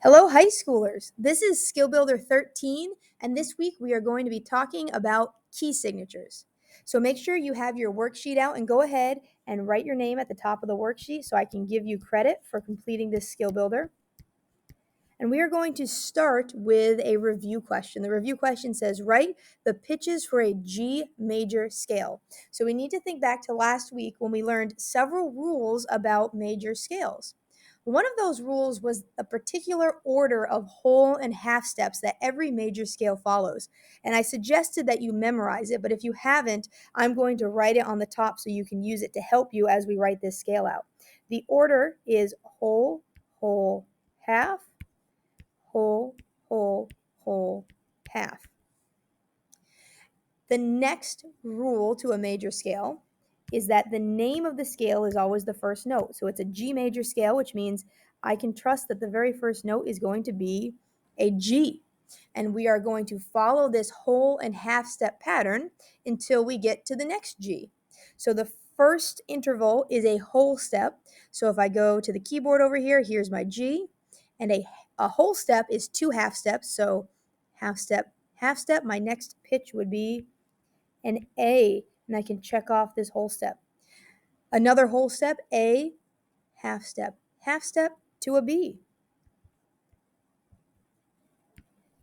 Hello, high schoolers. This is Skill Builder 13, and this week we are going to be talking about key signatures. So make sure you have your worksheet out and go ahead and write your name at the top of the worksheet so I can give you credit for completing this Skill Builder. And we are going to start with a review question. The review question says, write the pitches for a G major scale. So we need to think back to last week when we learned several rules about major scales. One of those rules was a particular order of whole and half steps that every major scale follows. And I suggested that you memorize it, but if you haven't, I'm going to write it on the top so you can use it to help you as we write this scale out. The order is whole, whole, half, whole, whole, whole, half. The next rule to a major scale is that the name of the scale is always the first note. So it's a G major scale, which means I can trust that the very first note is going to be a G. And we are going to follow this whole and half step pattern until we get to the next G. So the first interval is a whole step. So if I go to the keyboard over here, here's my G. And a whole step is two half steps. So half step, half step. My next pitch would be an A, and I can check off this whole step. Another whole step, A, half step to a B.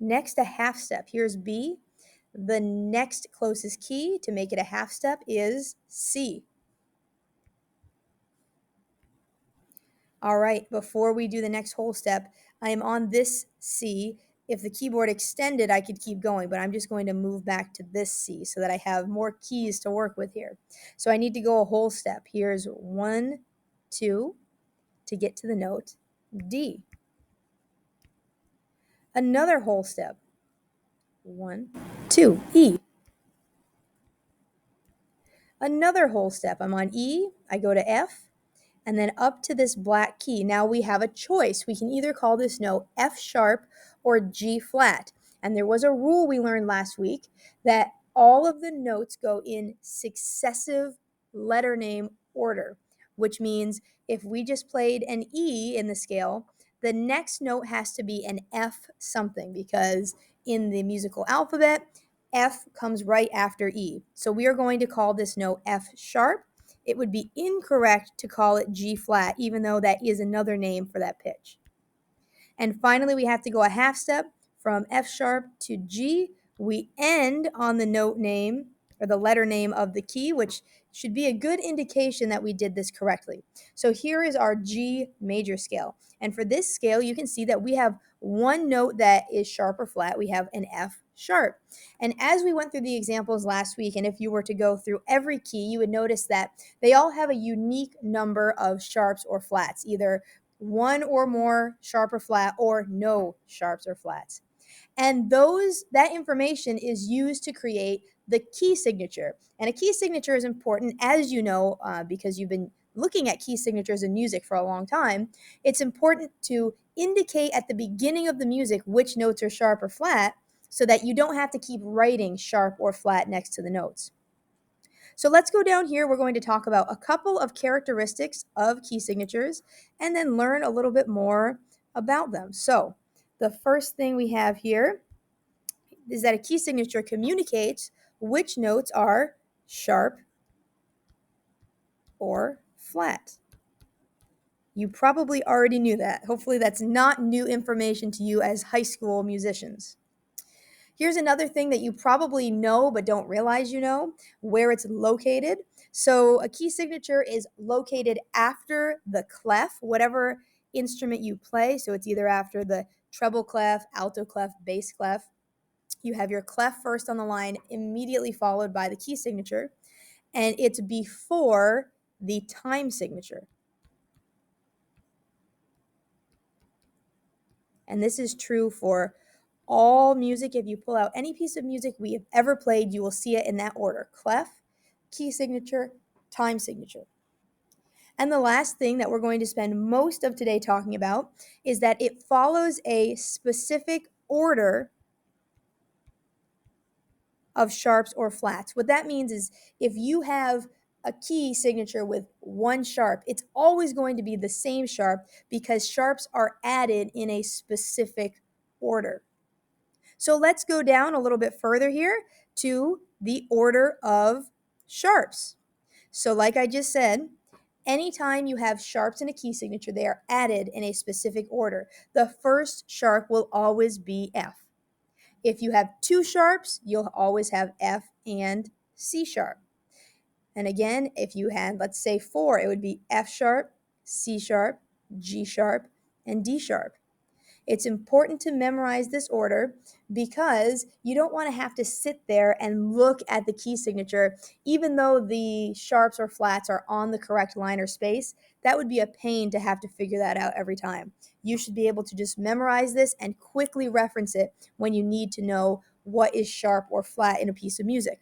Next, a half step. Here's B. The next closest key to make it a half step is C. All right, before we do the next whole step, I am on this C. If the keyboard extended, I could keep going, but I'm just going to move back to this C so that I have more keys to work with here. So I need to go a whole step. Here's 1, 2 to get to the note D. Another whole step. 1, 2, E. Another whole step. I'm on E, I go to F, and then up to this black key. Now we have a choice. We can either call this note F sharp or G flat. And there was a rule we learned last week that all of the notes go in successive letter name order, which means if we just played an E in the scale, the next note has to be an F something because in the musical alphabet, F comes right after E. So we are going to call this note F sharp. It would be incorrect to call it G flat, even though that is another name for that pitch. And finally, we have to go a half step from F sharp to G. We end on the note name or the letter name of the key, which should be a good indication that we did this correctly. So here is our G major scale. And for this scale, you can see that we have one note that is sharp or flat. We have an F sharp. And as we went through the examples last week, and if you were to go through every key, you would notice that they all have a unique number of sharps or flats, either one or more sharp or flat or no sharps or flats. And that information is used to create the key signature. And a key signature is important, as you know, because you've been looking at key signatures in music for a long time. It's important to indicate at the beginning of the music which notes are sharp or flat so that you don't have to keep writing sharp or flat next to the notes. So let's go down here. We're going to talk about a couple of characteristics of key signatures and then learn a little bit more about them. So the first thing we have here is that a key signature communicates which notes are sharp or flat. You probably already knew that. Hopefully that's not new information to you as high school musicians. Here's another thing that you probably know but don't realize you know, where it's located. So a key signature is located after the clef, whatever instrument you play. So it's either after the treble clef, alto clef, bass clef. You have your clef first on the line, immediately followed by the key signature, and it's before the time signature. And this is true for all music. If you pull out any piece of music we have ever played, you will see it in that order: clef, key signature, time signature. And the last thing that we're going to spend most of today talking about is that it follows a specific order of sharps or flats. What that means is if you have a key signature with one sharp, it's always going to be the same sharp because sharps are added in a specific order. So let's go down a little bit further here to the order of sharps. So like I just said, anytime you have sharps in a key signature, they are added in a specific order. The first sharp will always be F. If you have two sharps, you'll always have F and C sharp. And again, if you had, let's say, four, it would be F sharp, C sharp, G sharp, and D sharp. It's important to memorize this order because you don't want to have to sit there and look at the key signature, even though the sharps or flats are on the correct line or space. That would be a pain to have to figure that out every time. You should be able to just memorize this and quickly reference it when you need to know what is sharp or flat in a piece of music.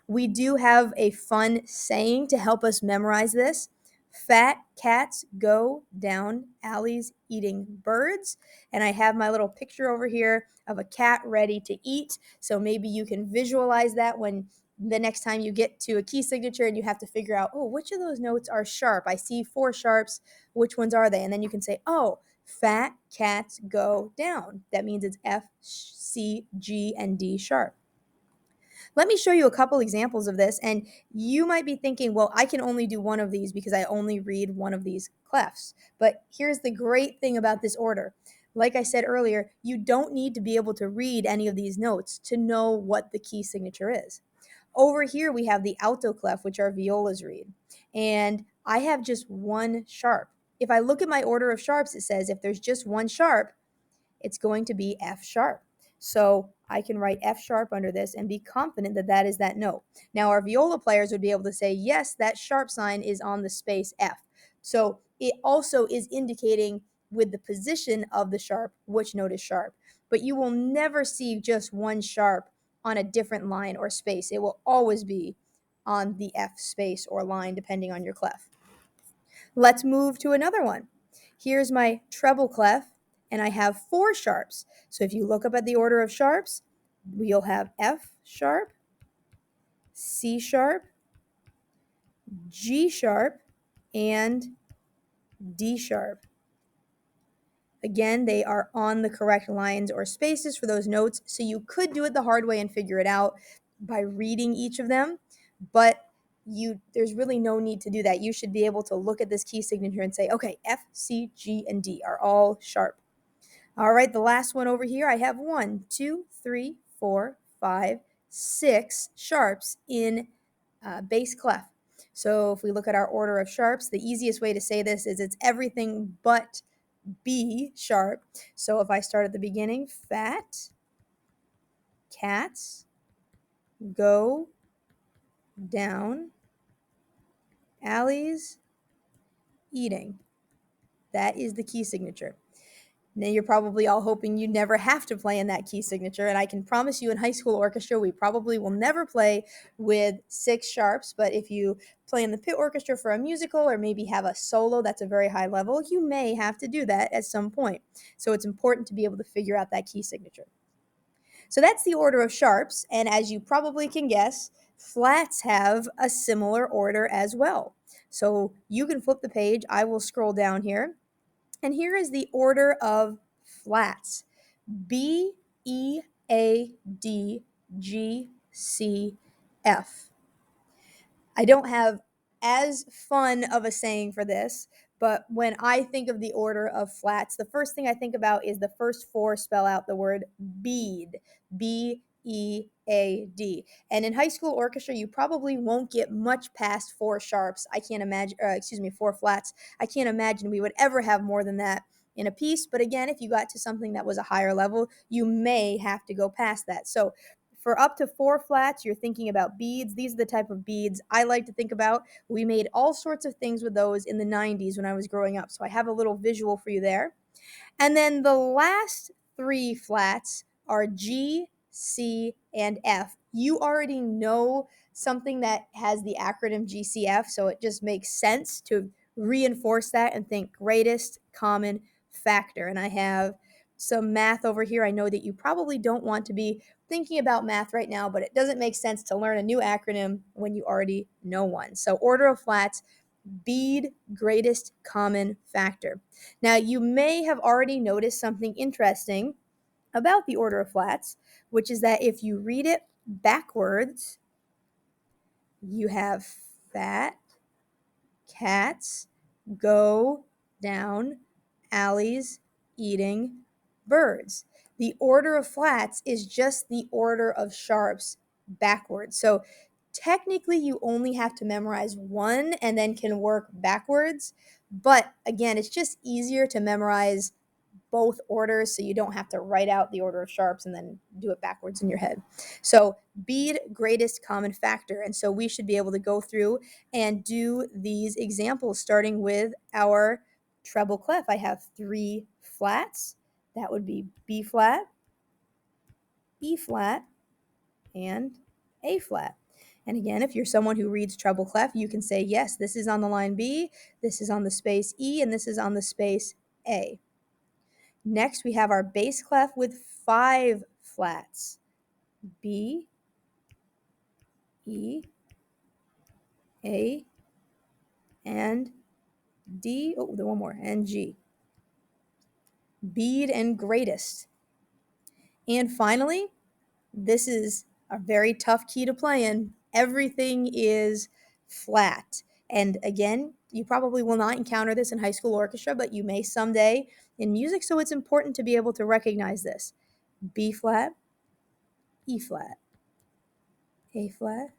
We do have a fun saying to help us memorize this. Fat cats go down alleys eating birds. And I have my little picture over here of a cat ready to eat. So maybe you can visualize that when the next time you get to a key signature and you have to figure out, oh, which of those notes are sharp? I see four sharps. Which ones are they? And then you can say, oh, fat cats go down. That means it's F, C, G, and D sharp. Let me show you a couple examples of this, and you might be thinking, well, I can only do one of these because I only read one of these clefs. But here's the great thing about this order. Like I said earlier, you don't need to be able to read any of these notes to know what the key signature is. Over here, we have the alto clef, which our violas read, and I have just one sharp. If I look at my order of sharps, it says if there's just one sharp, it's going to be F sharp. So I can write F sharp under this and be confident that that is that note. Now our viola players would be able to say, yes, that sharp sign is on the space F. So it also is indicating with the position of the sharp which note is sharp. But you will never see just one sharp on a different line or space. It will always be on the F space or line depending on your clef. Let's move to another one. Here's my treble clef, and I have four sharps. So if you look up at the order of sharps, we'll have F sharp, C sharp, G sharp, and D sharp. Again, they are on the correct lines or spaces for those notes, so you could do it the hard way and figure it out by reading each of them, but there's really no need to do that. You should be able to look at this key signature and say, okay, F, C, G, and D are all sharp. All right, the last one over here, I have 1, 2, 3, 4, 5, 6 sharps in bass clef. So if we look at our order of sharps, the easiest way to say this is it's everything but B sharp. So if I start at the beginning, fat cats go down alleys eating. That is the key signature. Now you're probably all hoping you never have to play in that key signature, and I can promise you in high school orchestra we probably will never play with 6 sharps, but if you play in the pit orchestra for a musical or maybe have a solo that's a very high level, you may have to do that at some point. So it's important to be able to figure out that key signature. So that's the order of sharps, and as you probably can guess, flats have a similar order as well. So you can flip the page, I will scroll down here, and here is the order of flats. B, E, A, D, G, C, F. I don't have as fun of a saying for this, but when I think of the order of flats, the first thing I think about is the first 4 spell out the word bead. B, E, A, D. And in high school orchestra, you probably won't get much past 4 sharps. I can't imagine, 4 flats. I can't imagine we would ever have more than that in a piece. But again, if you got to something that was a higher level, you may have to go past that. So for up to 4 flats, you're thinking about beads. These are the type of beads I like to think about. We made all sorts of things with those in the 90s when I was growing up. So I have a little visual for you there. And then the last 3 flats are G, C, and F. You already know something that has the acronym GCF, so it just makes sense to reinforce that and think greatest common factor. And I have some math over here. I know that you probably don't want to be thinking about math right now, but it doesn't make sense to learn a new acronym when you already know one. So order of flats, BEAD, greatest common factor. Now, you may have already noticed something interesting about the order of flats, which is that if you read it backwards, you have fat cats go down alleys eating birds. The order of flats is just the order of sharps backwards. So technically, you only have to memorize one and then can work backwards. But again, it's just easier to memorize both orders so you don't have to write out the order of sharps and then do it backwards in your head. So BEAD, greatest common factor. And so we should be able to go through and do these examples starting with our treble clef. I have 3 flats. That would be B flat, E flat, and A flat. And again, if you're someone who reads treble clef, you can say, yes, this is on the line B, this is on the space E, and this is on the space A. Next, we have our bass clef with 5 flats. B, E, A, and D. Oh, one more, and G. Bead and greatest. And finally, this is a very tough key to play in. Everything is flat. And again, you probably will not encounter this in high school orchestra, but you may someday in music, so it's important to be able to recognize this. B flat, E flat, A flat,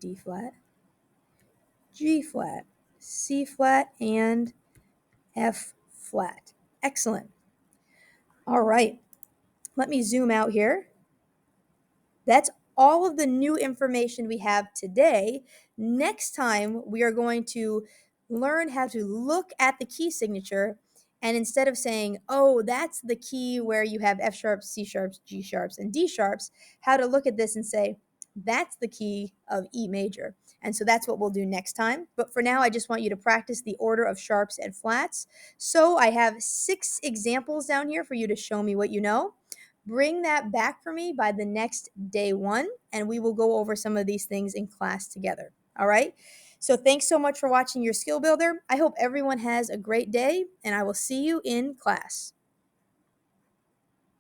D flat, G flat, C flat, and F flat. Excellent. All right, let me zoom out here. That's all of the new information we have today. Next time, we are going to learn how to look at the key signature, and instead of saying, oh, that's the key where you have F sharps, C sharps, G sharps, and D sharps, how to look at this and say, that's the key of E major. And so that's what we'll do next time. But for now, I just want you to practice the order of sharps and flats. So I have 6 examples down here for you to show me what you know. Bring that back for me by the next day 1, and we will go over some of these things in class together. All right? So thanks so much for watching your skill builder. I hope everyone has a great day, and I will see you in class.